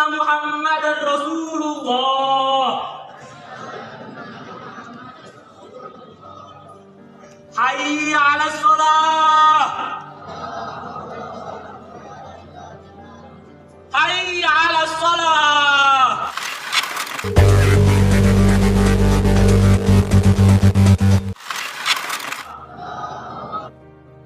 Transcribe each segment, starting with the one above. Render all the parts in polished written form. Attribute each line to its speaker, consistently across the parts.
Speaker 1: anna Muhammadar Rasulullah. Hayya 'alas shalah. Hayya 'alas shalah.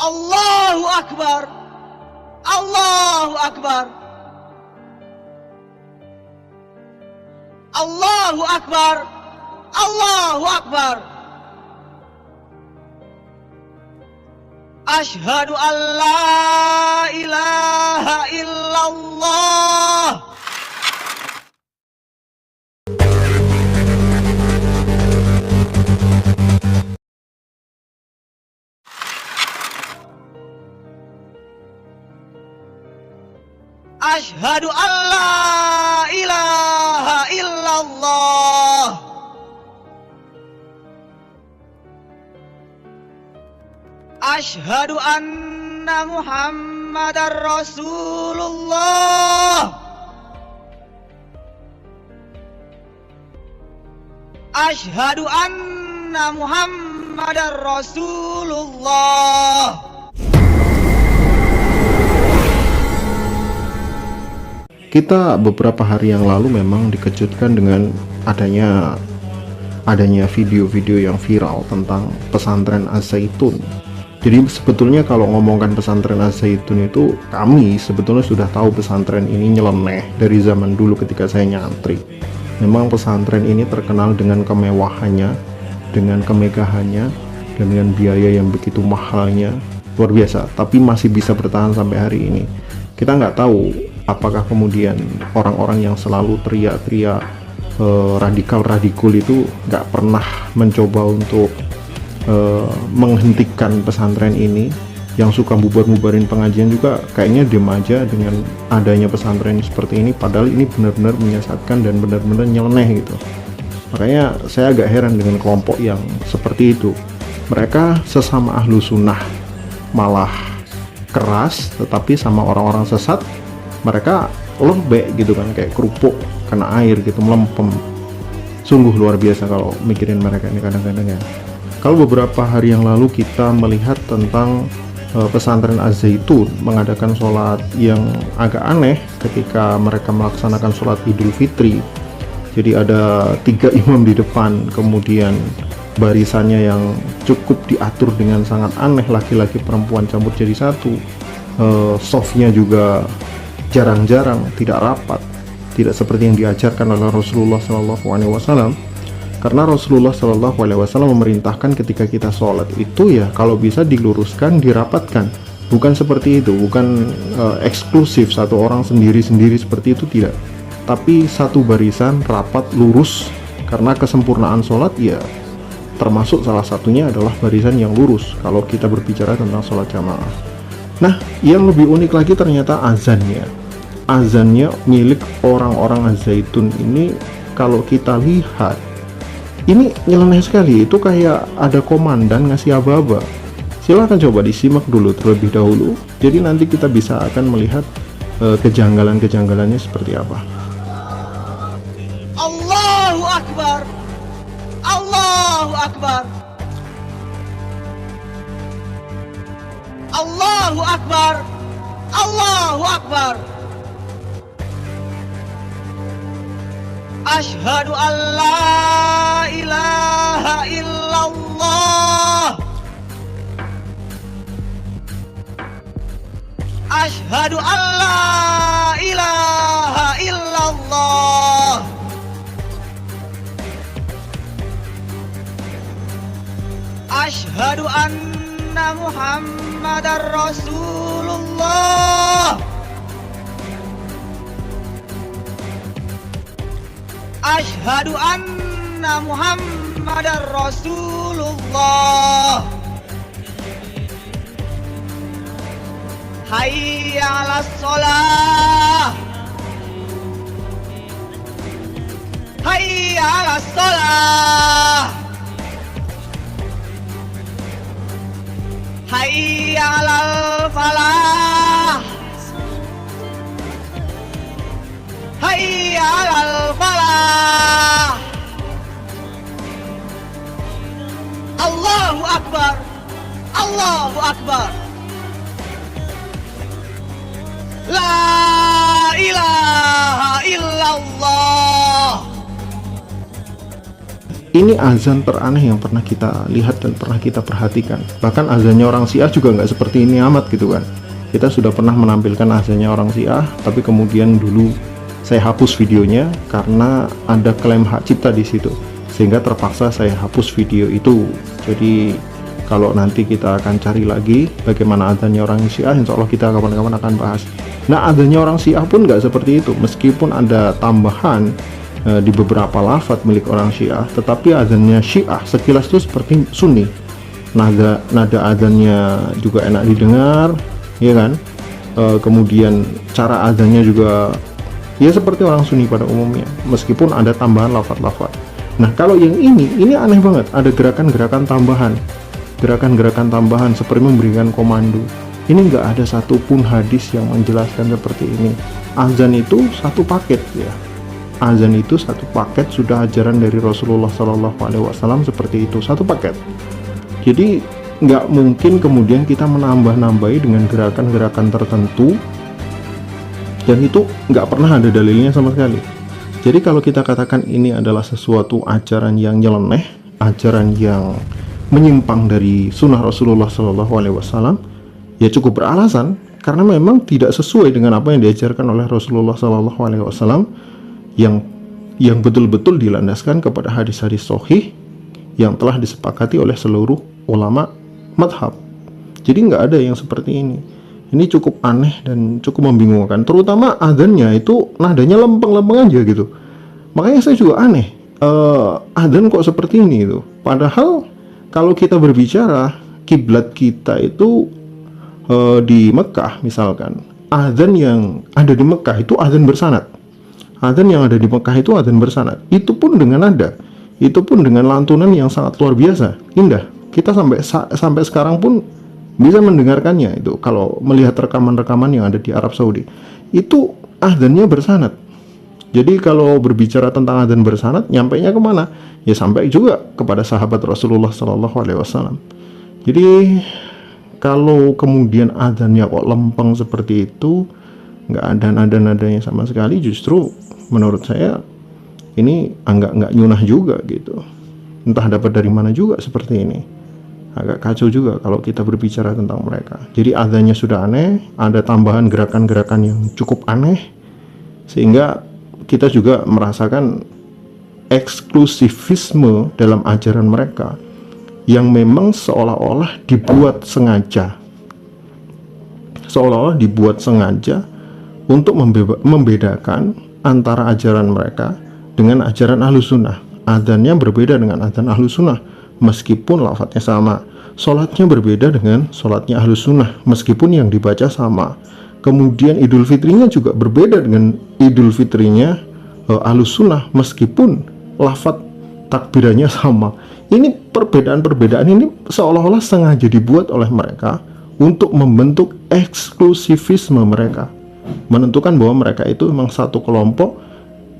Speaker 2: Allahu Akbar. Allahu Akbar. Allahu Akbar. Allahu Akbar. Asyhadu an la ilaha illallah. Asyhadu an la ilaha illallah. Asyhadu anna Muhammadar Rasulullah. Asyhadu anna Muhammadar Rasulullah.
Speaker 3: Kita beberapa hari yang lalu memang dikejutkan dengan adanya video-video yang viral tentang pesantren Az-Zaitun. Jadi sebetulnya kalau ngomongkan pesantren Az-Zaitun itu, kami sebetulnya sudah tahu pesantren ini nyeleneh dari zaman dulu ketika saya nyantri. Memang pesantren ini terkenal dengan kemewahannya, dengan kemegahannya, dan dengan biaya yang begitu mahalnya, luar biasa. Tapi masih bisa bertahan sampai hari ini. Kita nggak tahu apakah kemudian orang-orang yang selalu teriak-teriak radikal-radikul itu nggak pernah mencoba untuk menghentikan pesantren ini, yang suka bubar-bubarin pengajian juga kayaknya diem aja dengan adanya pesantren seperti ini, padahal ini benar-benar menyesatkan dan benar-benar nyeleneh gitu. Makanya saya agak heran dengan kelompok yang seperti itu. Mereka sesama ahlu sunnah malah keras, tetapi sama orang-orang sesat mereka lembek gitu kan, kayak kerupuk kena air gitu, melempem. Sungguh luar biasa kalau mikirin mereka ini kadang-kadang ya. Kalau beberapa hari yang lalu kita melihat tentang pesantren Az-Zaitun mengadakan sholat yang agak aneh ketika mereka melaksanakan sholat Idul Fitri. Jadi ada 3 imam di depan, kemudian barisannya yang cukup diatur dengan sangat aneh, laki-laki perempuan campur jadi satu. Softnya juga jarang-jarang, tidak rapat, tidak seperti yang diajarkan oleh Rasulullah SAW. Karena Rasulullah SAW memerintahkan ketika kita sholat itu ya kalau bisa diluruskan, dirapatkan. Bukan seperti itu, bukan eksklusif satu orang sendiri-sendiri seperti itu, tidak. Tapi satu barisan rapat, lurus, karena kesempurnaan sholat ya termasuk salah satunya adalah barisan yang lurus kalau kita berbicara tentang sholat jamaah. Nah, yang lebih unik lagi ternyata azannya. Azannya milik orang-orang Az-Zaitun ini kalau kita lihat ini nyeleneh sekali. Itu kayak ada komandan ngasih aba-aba. Silahkan coba disimak dulu terlebih dahulu, jadi nanti kita bisa akan melihat kejanggalan-kejanggalannya seperti apa.
Speaker 2: Allahu Akbar. Allahu Akbar. Allahu Akbar. Allahu Akbar. Asyhadu an la ilaha illallah. Asyhadu an la ilaha illallah. Asyhadu anna Muhammadar Rasulullah. Asyhadu anna Muhammadar Rasulullah. Hayya 'alas shalah. Hayya 'alas shalah. Hayya 'alal falah. Hayya
Speaker 3: ini azan teraneh yang pernah kita lihat dan pernah kita perhatikan. Bahkan azannya orang Syiah juga nggak seperti ini amat gitu kan. Kita sudah pernah menampilkan azannya orang Syiah, tapi kemudian dulu saya hapus videonya karena ada klaim hak cipta di situ, sehingga terpaksa saya hapus video itu. Jadi kalau nanti kita akan cari lagi bagaimana azannya orang Syiah, insya Allah kita kapan-kapan akan bahas. Nah, azannya orang Syiah pun nggak seperti itu, meskipun ada tambahan di beberapa lafadz milik orang Syiah, tetapi azannya Syiah sekilas itu seperti Sunni. Nada azannya juga enak didengar, ya kan? Kemudian cara azannya juga ya seperti orang Sunni pada umumnya, meskipun ada tambahan lafadz-lafadz. Nah, kalau yang ini aneh banget, ada gerakan-gerakan tambahan seperti memberikan komando. Ini nggak ada satupun hadis yang menjelaskan seperti ini. Azan itu satu paket ya. Azan itu satu paket, sudah ajaran dari Rasulullah SAW seperti itu, satu paket. Jadi nggak mungkin kemudian kita menambah-nambahi dengan gerakan-gerakan tertentu, dan itu nggak pernah ada dalilnya sama sekali. Jadi kalau kita katakan ini adalah sesuatu ajaran yang nyeleneh, ajaran yang menyimpang dari sunnah Rasulullah SAW, ya cukup beralasan, karena memang tidak sesuai dengan apa yang diajarkan oleh Rasulullah SAW yang betul-betul dilandaskan kepada hadis-hadis sahih yang telah disepakati oleh seluruh ulama madhab. Jadi nggak ada yang seperti ini. Ini cukup aneh dan cukup membingungkan, terutama adzannya itu nadanya lempeng-lempeng aja gitu. Makanya saya juga aneh, adzan kok seperti ini itu. Padahal kalau kita berbicara kiblat kita itu di Mekah misalkan, adzan yang ada di Mekah itu adzan bersanad. Adzan yang ada di Mekah itu adzan bersanad. Itu pun dengan nada, itu pun dengan lantunan yang sangat luar biasa, indah. Kita sampai sekarang pun bisa mendengarkannya itu. Kalau melihat rekaman-rekaman yang ada di Arab Saudi, itu adzannya bersanad. Jadi kalau berbicara tentang adzan bersanad, nyampainya kemana? Ya sampai juga kepada sahabat Rasulullah SAW. Jadi kalau kemudian adzannya kok lempeng seperti itu, nggak ada nada-nadanya sama sekali, justru menurut saya ini nggak nyunah juga gitu. Entah dapat dari mana juga seperti ini. Agak kacau juga kalau kita berbicara tentang mereka. Jadi adzannya sudah aneh, ada tambahan gerakan-gerakan yang cukup aneh, sehingga kita juga merasakan eksklusivisme dalam ajaran mereka yang memang seolah-olah dibuat sengaja, untuk membedakan antara ajaran mereka dengan ajaran Ahlus Sunnah. Adzannya berbeda dengan adzan Ahlus Sunnah, meskipun lafadznya sama. Sholatnya berbeda dengan sholatnya Ahlus Sunnah, meskipun yang dibaca sama. Kemudian Idul Fitrinya juga berbeda dengan Idul Fitrinya Ahlus Sunnah, meskipun lafadz takbirannya sama. Ini perbedaan-perbedaan ini seolah-olah sengaja dibuat oleh mereka untuk membentuk eksklusivisme mereka, menentukan bahwa mereka itu memang satu kelompok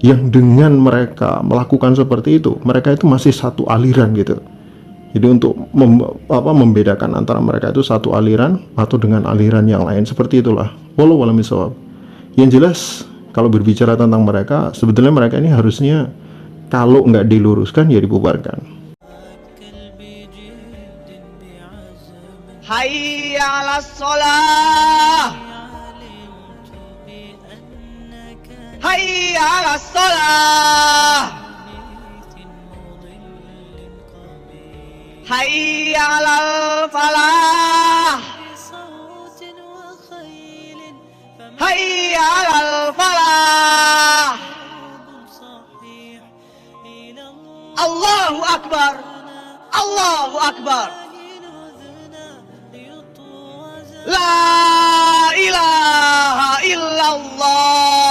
Speaker 3: yang dengan mereka melakukan seperti itu, mereka itu masih satu aliran gitu. Jadi untuk membedakan antara mereka itu satu aliran atau dengan aliran yang lain, seperti itulah. Wallahu a'lam bishawab. Yang jelas kalau berbicara tentang mereka, sebetulnya mereka ini harusnya kalau nggak diluruskan ya dibubarkan.
Speaker 2: Hayya 'alas shalah, hayya 'alas shalah, hayya 'alal falah, hayya 'alal falah. Allahu akbar, Allahu akbar. La ilaha illallah.